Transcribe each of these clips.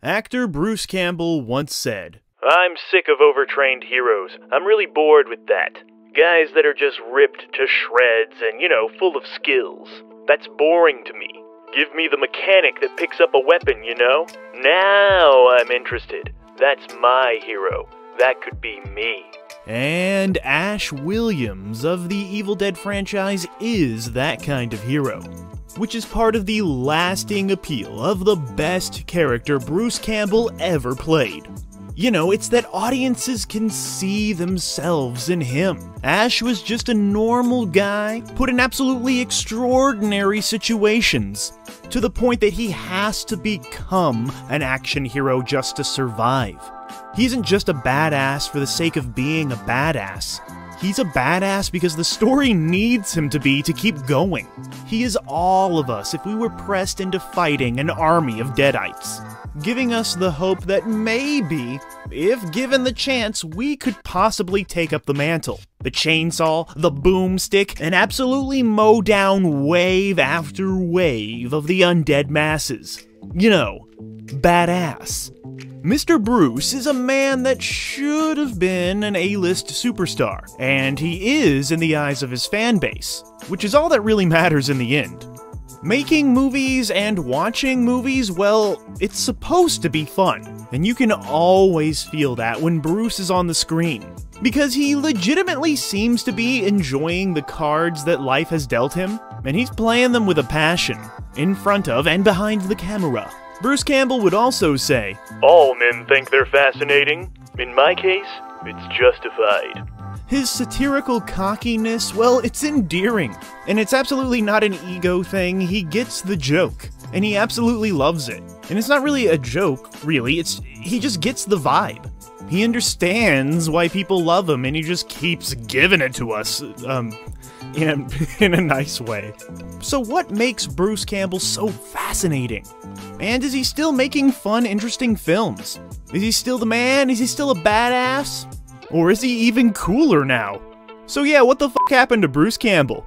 Actor Bruce Campbell once said, "I'm sick of overtrained heroes. I'm really bored with that. Guys that are just ripped to shreds and, full of skills. That's boring to me. Give me the mechanic that picks up a weapon, Now I'm interested. That's my hero. That could be me." And Ash Williams of the Evil Dead franchise is that kind of hero, which is part of the lasting appeal of the best character Bruce Campbell ever played. It's that audiences can see themselves in him. Ash was just a normal guy put in absolutely extraordinary situations, to the point that he has to become an action hero just to survive. He isn't just a badass for the sake of being a badass. He's a badass because the story needs him to be to keep going. He is all of us if we were pressed into fighting an army of Deadites, giving us the hope that maybe, if given the chance, we could possibly take up the mantle, the chainsaw, the boomstick, and absolutely mow down wave after wave of the undead masses. Badass. Mr. Bruce is a man that should have been an A-list superstar, and he is in the eyes of his fan base, which is all that really matters in the end. Making movies and watching movies, well, it's supposed to be fun, and you can always feel that when Bruce is on the screen, because he legitimately seems to be enjoying the cards that life has dealt him, and he's playing them with a passion, in front of and behind the camera. Bruce Campbell would also say, "All men think they're fascinating. In my case, it's justified." His satirical cockiness, well, it's endearing. And it's absolutely not an ego thing. He gets the joke, and he absolutely loves it. And it's not really a joke, really. He just gets the vibe. He understands why people love him, and he just keeps giving it to us, in a nice way. So what makes Bruce Campbell so fascinating? And is he still making fun, interesting films? Is he still the man? Is he still a badass? Or is he even cooler now? So yeah, what the f*** happened to Bruce Campbell?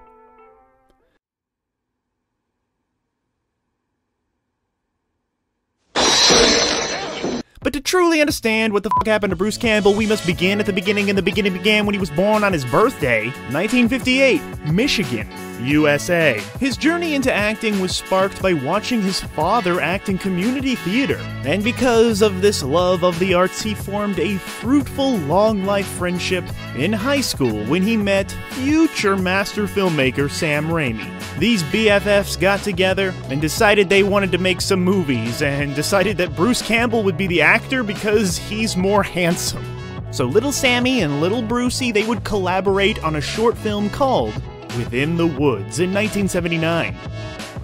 But to truly understand what the f*** happened to Bruce Campbell, we must begin at the beginning, and the beginning began when he was born on his birthday, 1958, Michigan, USA. His journey into acting was sparked by watching his father act in community theater, and because of this love of the arts, he formed a fruitful, long-life friendship in high school when he met future master filmmaker Sam Raimi. These BFFs got together and decided they wanted to make some movies, and decided that Bruce Campbell would be the actor because he's more handsome. So little Sammy and little Brucey, they would collaborate on a short film called Within the Woods in 1979.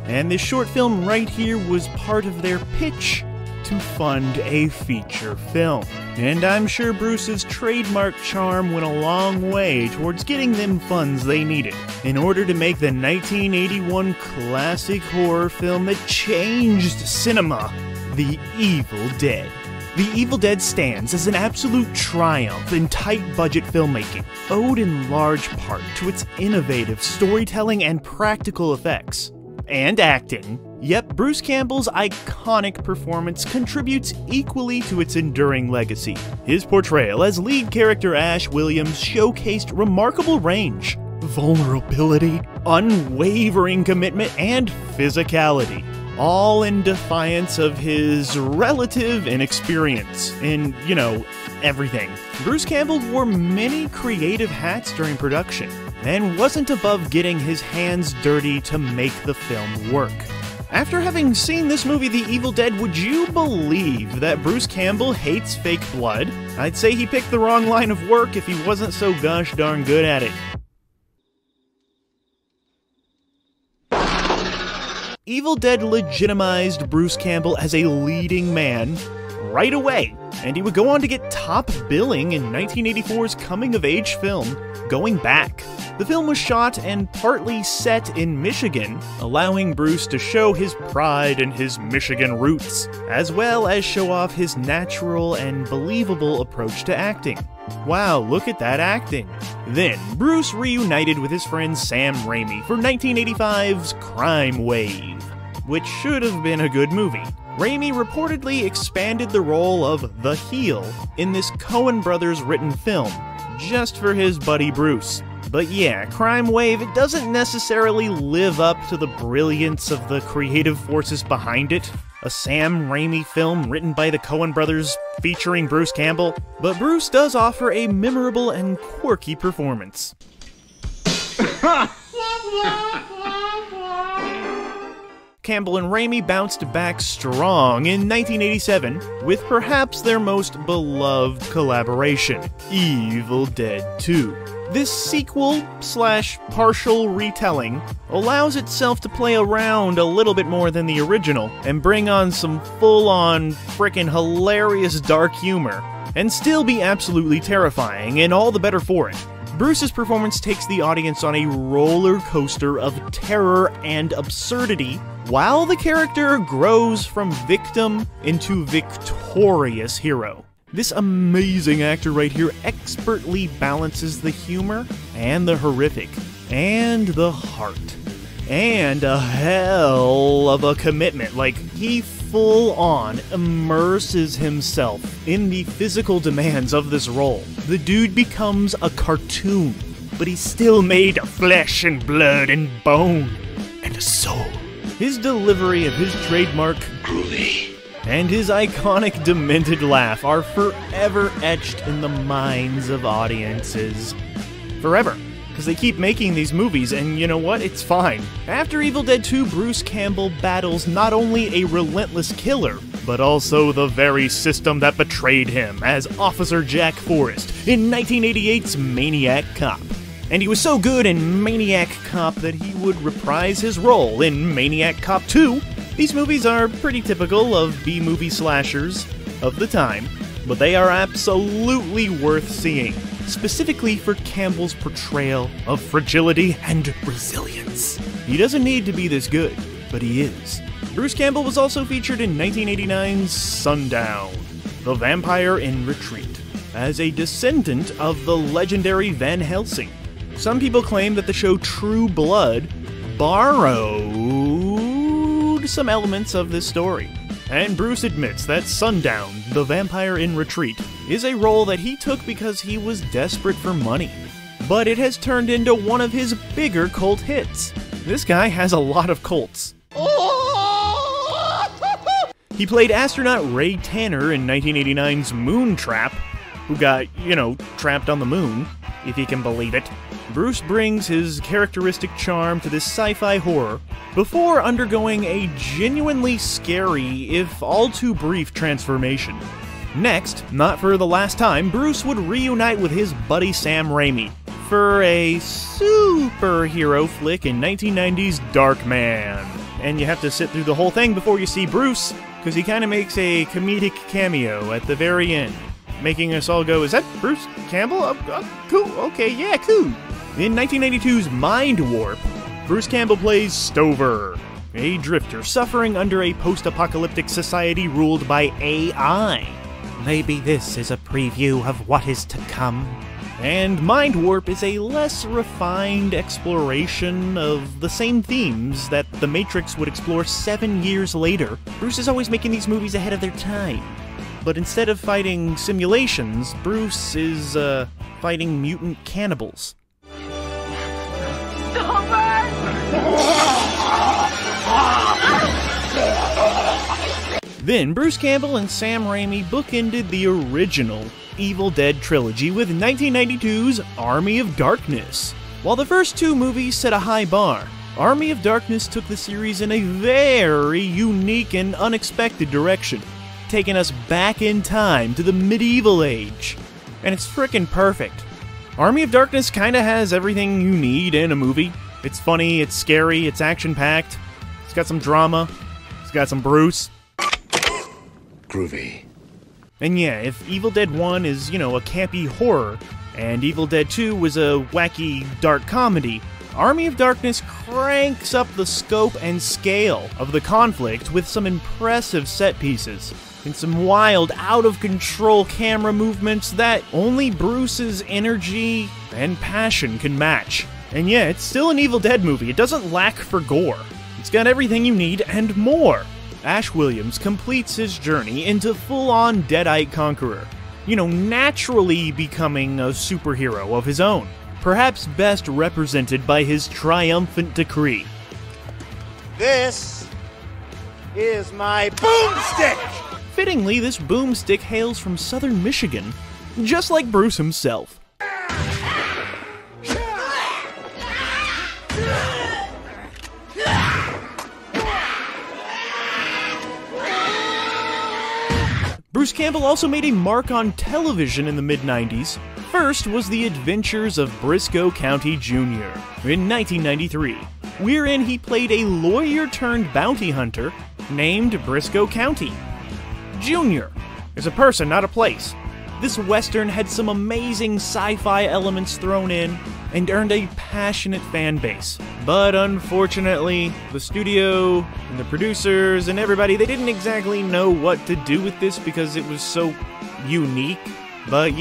And this short film right here was part of their pitch to fund a feature film. And I'm sure Bruce's trademark charm went a long way towards getting them funds they needed in order to make the 1981 classic horror film that changed cinema, The Evil Dead. The Evil Dead stands as an absolute triumph in tight-budget filmmaking, owed in large part to its innovative storytelling and practical effects. And acting. Yep, Bruce Campbell's iconic performance contributes equally to its enduring legacy. His portrayal as lead character Ash Williams showcased remarkable range, vulnerability, unwavering commitment, and physicality, all in defiance of his relative inexperience in, everything. Bruce Campbell wore many creative hats during production, and wasn't above getting his hands dirty to make the film work. After having seen this movie, The Evil Dead, would you believe that Bruce Campbell hates fake blood? I'd say he picked the wrong line of work if he wasn't so gosh darn good at it. Evil Dead legitimized Bruce Campbell as a leading man right away, and he would go on to get top billing in 1984's coming-of-age film, Going Back. The film was shot and partly set in Michigan, allowing Bruce to show his pride in his Michigan roots, as well as show off his natural and believable approach to acting. Wow, look at that acting. Then, Bruce reunited with his friend Sam Raimi for 1985's Crime Wave, which should have been a good movie. Raimi reportedly expanded the role of the heel in this Coen Brothers written film, just for his buddy Bruce. But yeah, Crime Wave, it doesn't necessarily live up to the brilliance of the creative forces behind it. A Sam Raimi film written by the Coen Brothers featuring Bruce Campbell, but Bruce does offer a memorable and quirky performance. Campbell and Raimi bounced back strong in 1987 with perhaps their most beloved collaboration, Evil Dead 2. This sequel/partial retelling allows itself to play around a little bit more than the original and bring on some full-on frickin' hilarious dark humor, and still be absolutely terrifying, and all the better for it. Bruce's performance takes the audience on a roller coaster of terror and absurdity, while the character grows from victim into victorious hero. This amazing actor right here expertly balances the humor and the horrific and the heart. And a hell of a commitment. Like, he full-on immerses himself in the physical demands of this role. The dude becomes a cartoon, but he's still made of flesh and blood and bone and a soul. His delivery of his trademark groovy and his iconic demented laugh are forever etched in the minds of audiences. Forever. Because they keep making these movies, and you know what? It's fine. After Evil Dead 2, Bruce Campbell battles not only a relentless killer, but also the very system that betrayed him as Officer Jack Forrest in 1988's Maniac Cop. And he was so good in Maniac Cop that he would reprise his role in Maniac Cop 2. These movies are pretty typical of B-movie slashers of the time, but they are absolutely worth seeing, specifically for Campbell's portrayal of fragility and resilience. He doesn't need to be this good, but he is. Bruce Campbell was also featured in 1989's Sundown, The Vampire in Retreat, as a descendant of the legendary Van Helsing. Some people claim that the show True Blood borrowed some elements of this story. And Bruce admits that Sundown, The Vampire in Retreat, is a role that he took because he was desperate for money. But it has turned into one of his bigger cult hits. This guy has a lot of cults. He played astronaut Ray Tanner in 1989's Moontrap, who got, trapped on the moon, if you can believe it. Bruce brings his characteristic charm to this sci-fi horror before undergoing a genuinely scary, if all too brief, transformation. Next, not for the last time, Bruce would reunite with his buddy Sam Raimi for a superhero flick in 1990's Darkman. And you have to sit through the whole thing before you see Bruce, because he kind of makes a comedic cameo at the very end, making us all go, "Is that Bruce Campbell? Oh, cool, okay, yeah, cool." In 1992's Mind Warp, Bruce Campbell plays Stover, a drifter suffering under a post-apocalyptic society ruled by AI. Maybe this is a preview of what is to come. And Mind Warp is a less refined exploration of the same themes that The Matrix would explore 7 years later. Bruce is always making these movies ahead of their time. But instead of fighting simulations, Bruce is, fighting mutant cannibals. Then Bruce Campbell and Sam Raimi bookended the original Evil Dead trilogy with 1992's Army of Darkness. While the first two movies set a high bar, Army of Darkness took the series in a very unique and unexpected direction, taking us back in time to the medieval age. And it's frickin' perfect. Army of Darkness kinda has everything you need in a movie. It's funny, it's scary, it's action-packed, it's got some drama, it's got some Bruce. Groovy. And yeah, if Evil Dead 1 is, a campy horror, and Evil Dead 2 was a wacky, dark comedy, Army of Darkness cranks up the scope and scale of the conflict with some impressive set pieces, and some wild, out-of-control camera movements that only Bruce's energy and passion can match. And yeah, it's still an Evil Dead movie. It doesn't lack for gore. It's got everything you need and more. Ash Williams completes his journey into full-on Deadite conqueror, naturally becoming a superhero of his own, perhaps best represented by his triumphant decree. This is my boomstick! Fittingly, this boomstick hails from southern Michigan, just like Bruce himself. Bruce Campbell also made a mark on television in the mid-90s. First was The Adventures of Briscoe County Jr. in 1993, wherein he played a lawyer-turned-bounty hunter named Briscoe County. Jr. is a person, not a place. This western had some amazing sci-fi elements thrown in and earned a passionate fan base. But unfortunately, the studio and the producers and everybody, they didn't exactly know what to do with this because it was so unique. But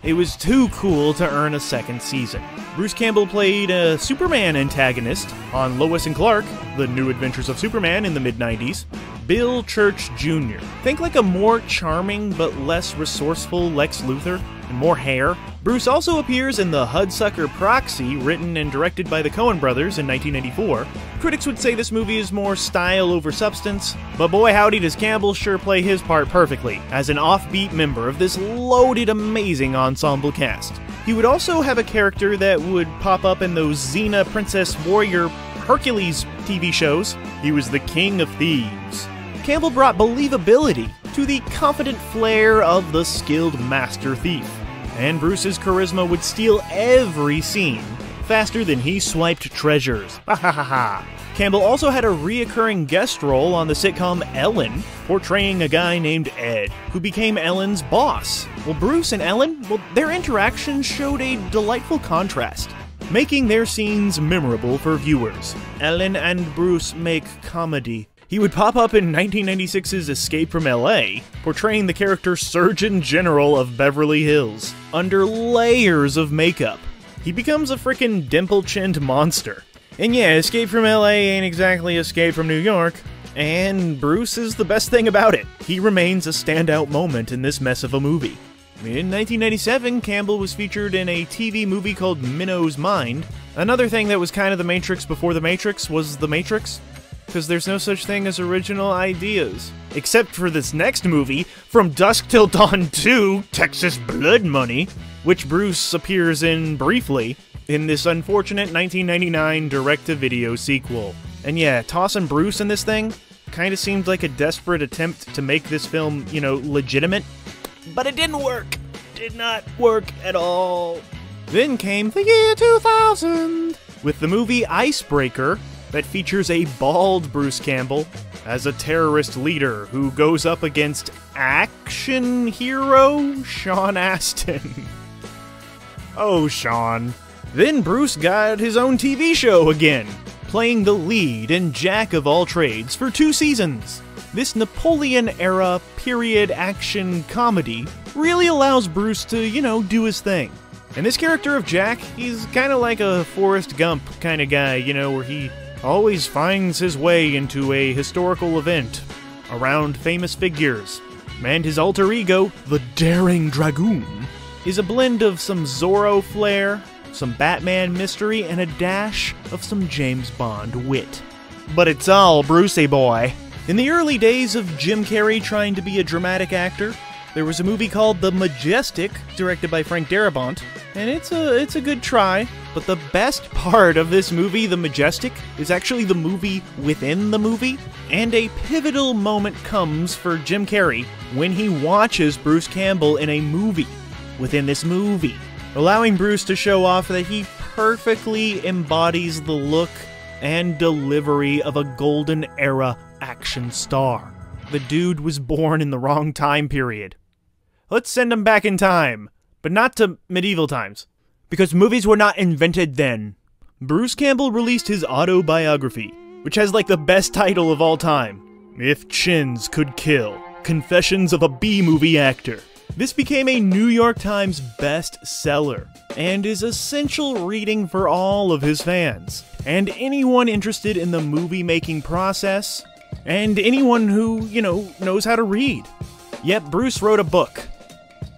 it was too cool to earn a second season. Bruce Campbell played a Superman antagonist on Lois and Clark, The New Adventures of Superman in the mid-90s, Bill Church Jr. Think like a more charming but less resourceful Lex Luthor and more hair. Bruce also appears in The Hudsucker Proxy, written and directed by the Coen brothers in 1994. Critics would say this movie is more style over substance, but boy howdy does Campbell sure play his part perfectly as an offbeat member of this loaded, amazing ensemble cast. He would also have a character that would pop up in those Xena Princess Warrior Hercules TV shows. He was the King of Thieves. Campbell brought believability to the confident flair of the skilled master thief, and Bruce's charisma would steal every scene faster than he swiped treasures. Ha ha ha ha. Campbell also had a reoccurring guest role on the sitcom Ellen, portraying a guy named Ed, who became Ellen's boss. Well, Bruce and Ellen, their interactions showed a delightful contrast, making their scenes memorable for viewers. Ellen and Bruce make comedy. He would pop up in 1996's Escape from LA, portraying the character Surgeon General of Beverly Hills. Under layers of makeup, he becomes a frickin' dimple-chinned monster. And yeah, Escape from LA ain't exactly Escape from New York, and Bruce is the best thing about it. He remains a standout moment in this mess of a movie. In 1997, Campbell was featured in a TV movie called Minnow's Mind. Another thing that was kind of The Matrix before The Matrix was The Matrix, because there's no such thing as original ideas. Except for this next movie, From Dusk Till Dawn 2, Texas Blood Money, which Bruce appears in briefly in this unfortunate 1999 direct-to-video sequel. And yeah, tossing Bruce in this thing kind of seemed like a desperate attempt to make this film, legitimate. But it didn't work. Did not work at all. Then came the year 2000, with the movie Icebreaker, that features a bald Bruce Campbell as a terrorist leader who goes up against action hero Sean Astin. Oh, Sean. Then Bruce got his own TV show again, playing the lead in Jack of All Trades for 2 seasons. This Napoleon-era period action comedy really allows Bruce to, do his thing. And this character of Jack, he's kind of like a Forrest Gump kind of guy, where he always finds his way into a historical event around famous figures. And his alter ego, the Daring Dragoon, is a blend of some Zorro flair, some Batman mystery, and a dash of some James Bond wit. But it's all Brucey boy. In the early days of Jim Carrey trying to be a dramatic actor, there was a movie called The Majestic, directed by Frank Darabont, and it's a good try. But the best part of this movie, The Majestic, is actually the movie within the movie, and a pivotal moment comes for Jim Carrey when he watches Bruce Campbell in a movie within this movie, allowing Bruce to show off that he perfectly embodies the look and delivery of a golden era action star. The dude was born in the wrong time period. Let's send him back in time, but not to medieval times, because movies were not invented then. Bruce Campbell released his autobiography, which has like the best title of all time, If Chins Could Kill, Confessions of a B-Movie Actor. This became a New York Times bestseller, and is essential reading for all of his fans, and anyone interested in the movie-making process, and anyone who, knows how to read. Yep, Bruce wrote a book,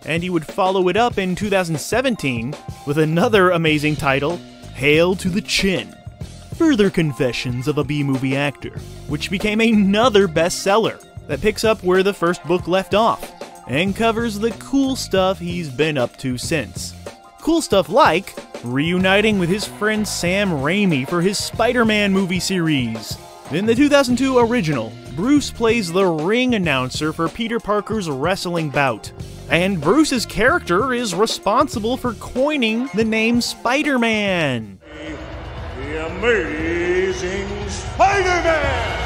and he would follow it up in 2017 with another amazing title, Hail to the Chin, Further Confessions of a B-Movie Actor, which became another bestseller that picks up where the first book left off, and covers the cool stuff he's been up to since. Cool stuff like reuniting with his friend Sam Raimi for his Spider-Man movie series. In the 2002 original, Bruce plays the ring announcer for Peter Parker's wrestling bout, and Bruce's character is responsible for coining the name Spider-Man. The Amazing Spider-Man!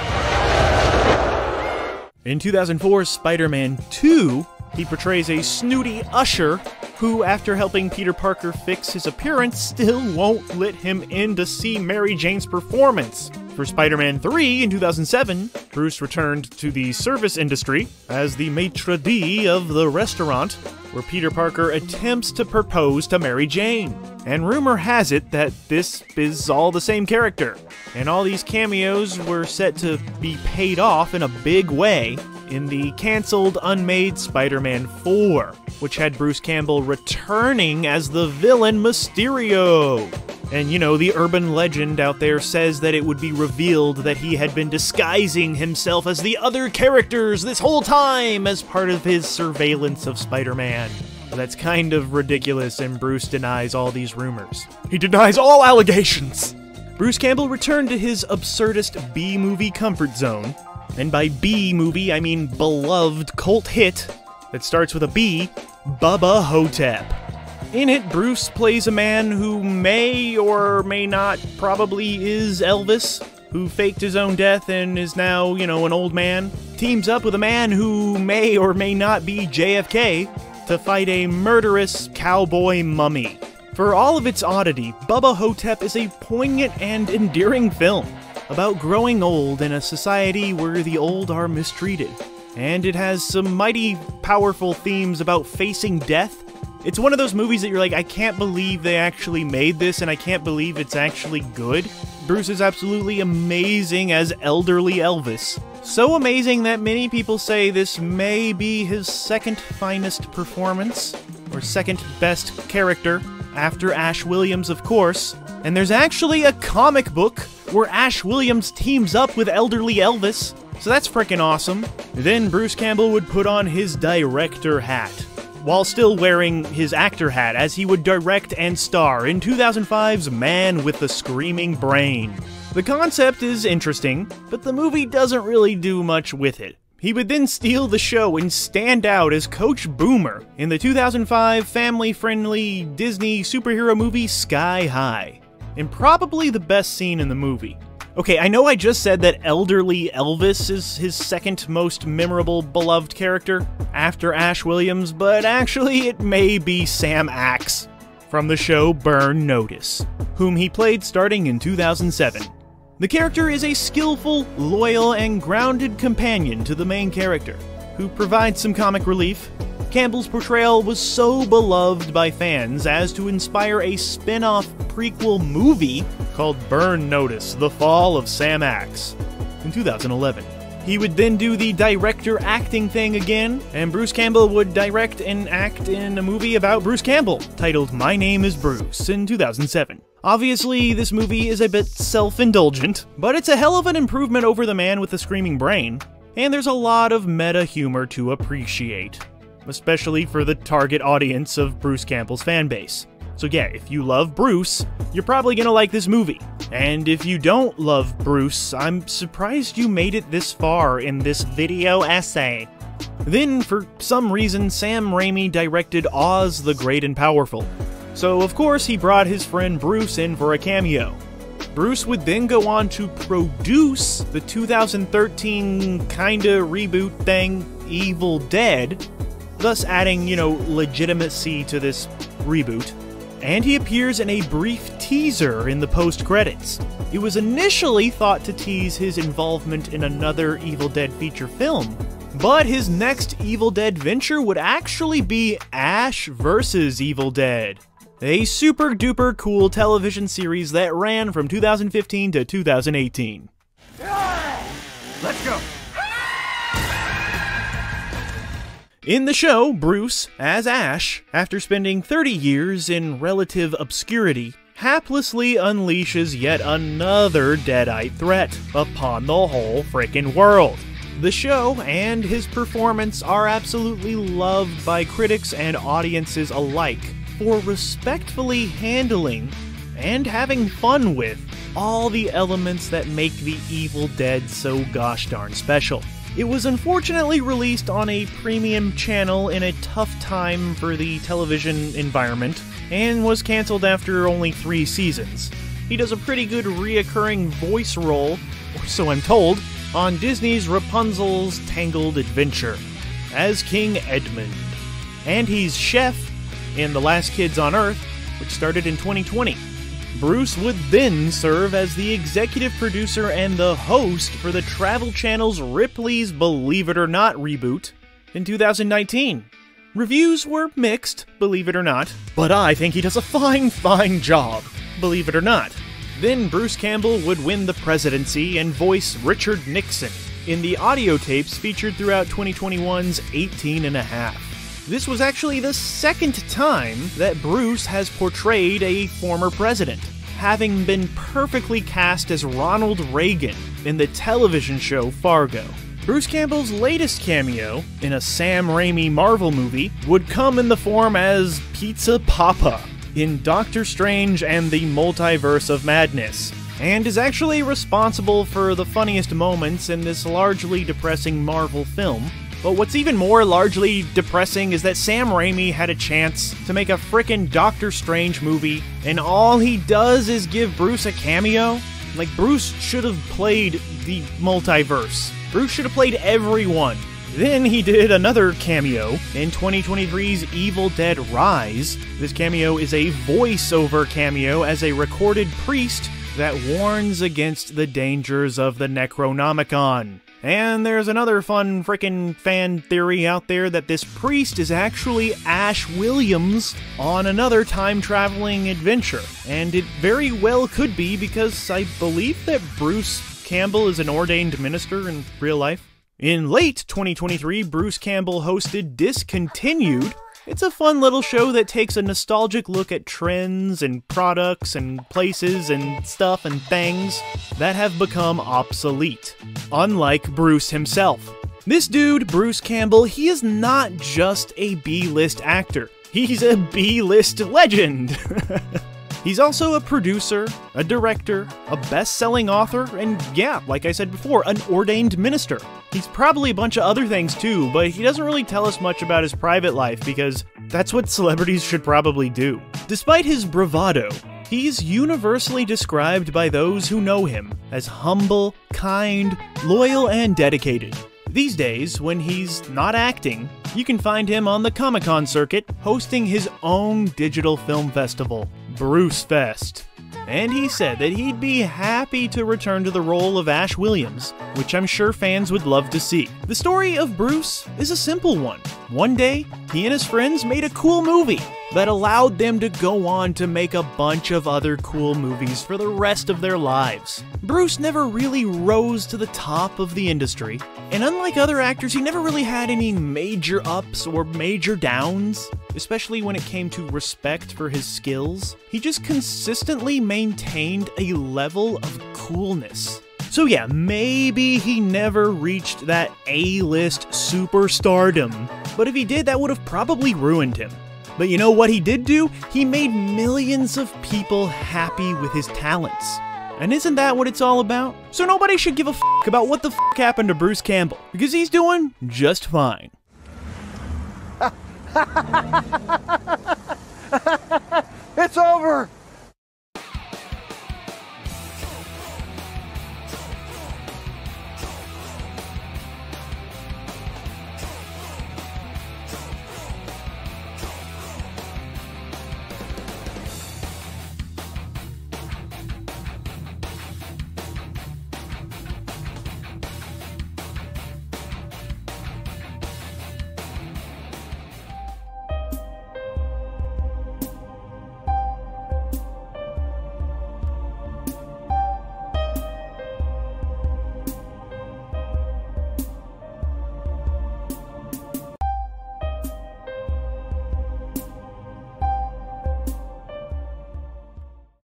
In 2004's Spider-Man 2, he portrays a snooty usher who, after helping Peter Parker fix his appearance, still won't let him in to see Mary Jane's performance. For Spider-Man 3 in 2007, Bruce returned to the service industry as the maitre d' of the restaurant, where Peter Parker attempts to propose to Mary Jane. And rumor has it that this is all the same character, and all these cameos were set to be paid off in a big way in the cancelled unmade Spider-Man 4, which had Bruce Campbell returning as the villain Mysterio. And the urban legend out there says that it would be revealed that he had been disguising himself as the other characters this whole time as part of his surveillance of Spider-Man. That's kind of ridiculous, and Bruce denies all these rumors. He denies all allegations! Bruce Campbell returned to his absurdist B-movie comfort zone, and by B-movie I mean beloved cult hit that starts with a B, Bubba Hotep. In it, Bruce plays a man who may or may not probably is Elvis, who faked his own death and is now, an old man, teams up with a man who may or may not be JFK to fight a murderous cowboy mummy. For all of its oddity, Bubba Hotep is a poignant and endearing film about growing old in a society where the old are mistreated. And it has some mighty powerful themes about facing death. It's one of those movies that you're like, I can't believe they actually made this, and I can't believe it's actually good. Bruce is absolutely amazing as elderly Elvis. So amazing that many people say this may be his second finest performance, or second best character, after Ash Williams, of course. And there's actually a comic book where Ash Williams teams up with elderly Elvis, so that's frickin' awesome. Then Bruce Campbell would put on his director hat, while still wearing his actor hat, as he would direct and star in 2005's Man with the Screaming Brain. The concept is interesting, but the movie doesn't really do much with it. He would then steal the show and stand out as Coach Boomer in the 2005 family-friendly Disney superhero movie Sky High, and probably the best scene in the movie. Okay, I know I just said that elderly Elvis is his second most memorable, beloved character after Ash Williams, but actually it may be Sam Axe from the show Burn Notice, whom he played starting in 2007. The character is a skillful, loyal, and grounded companion to the main character, who provides some comic relief. Campbell's portrayal was so beloved by fans as to inspire a spin-off prequel movie called Burn Notice: The Fall of Sam Axe in 2011. He would then do the director acting thing again, and Bruce Campbell would direct and act in a movie about Bruce Campbell, titled My Name is Bruce, in 2007. Obviously, this movie is a bit self-indulgent, but it's a hell of an improvement over The Man with the Screaming Brain, and there's a lot of meta humor to appreciate, especially for the target audience of Bruce Campbell's fanbase. So yeah, if you love Bruce, you're probably gonna like this movie. And if you don't love Bruce, I'm surprised you made it this far in this video essay. Then, for some reason, Sam Raimi directed Oz the Great and Powerful. So of course he brought his friend Bruce in for a cameo. Bruce would then go on to produce the 2013 kinda reboot thing, Evil Dead, thus adding, legitimacy to this reboot. And he appears in a brief teaser in the post-credits. It was initially thought to tease his involvement in another Evil Dead feature film, but his next Evil Dead venture would actually be Ash vs. Evil Dead, a super-duper cool television series that ran from 2015 to 2018. Let's go. In the show, Bruce, as Ash, after spending 30 years in relative obscurity, haplessly unleashes yet another Deadite threat upon the whole frickin' world. The show and his performance are absolutely loved by critics and audiences alike for respectfully handling and having fun with all the elements that make the Evil Dead so gosh darn special. It was unfortunately released on a premium channel in a tough time for the television environment, and was cancelled after only 3 seasons. He does a pretty good reoccurring voice role, or so I'm told, on Disney's Rapunzel's Tangled Adventure, as King Edmund. And he's Chef in The Last Kids on Earth, which started in 2020. Bruce would then serve as the executive producer and the host for the Travel Channel's Ripley's Believe It or Not reboot in 2019. Reviews were mixed, believe it or not, but I think he does a fine job, believe it or not. Then Bruce Campbell would win the presidency and voice Richard Nixon in the audio tapes featured throughout 2021's 18 and a Half. This was actually the second time that Bruce has portrayed a former president, having been perfectly cast as Ronald Reagan in the television show Fargo. Bruce Campbell's latest cameo in a Sam Raimi Marvel movie would come in the form as Pizza Papa in Doctor Strange and the Multiverse of Madness, and is actually responsible for the funniest moments in this largely depressing Marvel film. But what's even more largely depressing is that Sam Raimi had a chance to make a frickin' Doctor Strange movie, and all he does is give Bruce a cameo? Like, Bruce should have played the multiverse. Bruce should have played everyone. Then he did another cameo in 2023's Evil Dead Rise. This cameo is a voiceover cameo as a recorded priest that warns against the dangers of the Necronomicon. And there's another fun frickin' fan theory out there that this priest is actually Ash Williams on another time-traveling adventure. And it very well could be, because I believe that Bruce Campbell is an ordained minister in real life. In late 2023, Bruce Campbell hosted Discontinued. It's a fun little show that takes a nostalgic look at trends and products and places and stuff and things that have become obsolete, unlike Bruce himself. This dude, Bruce Campbell, he is not just a B-list actor. He's a B-list legend. He's also a producer, a director, a best-selling author, and yeah, like I said before, an ordained minister. He's probably a bunch of other things too, but he doesn't really tell us much about his private life because that's what celebrities should probably do. Despite his bravado, he's universally described by those who know him as humble, kind, loyal, and dedicated. These days, when he's not acting, you can find him on the Comic-Con circuit hosting his own digital film festival, Bruce Fest. And he said that he'd be happy to return to the role of Ash Williams, which I'm sure fans would love to see. The story of Bruce is a simple one. One day, he and his friends made a cool movie that allowed them to go on to make a bunch of other cool movies for the rest of their lives. Bruce never really rose to the top of the industry, and unlike other actors, he never really had any major ups or major downs, especially when it came to respect for his skills. He just consistently maintained a level of coolness. So yeah, maybe he never reached that A-list superstardom, but if he did, that would have probably ruined him. But you know what he did do? He made millions of people happy with his talents. And isn't that what it's all about? So nobody should give a f*** about what the f*** happened to Bruce Campbell, because he's doing just fine. It's over!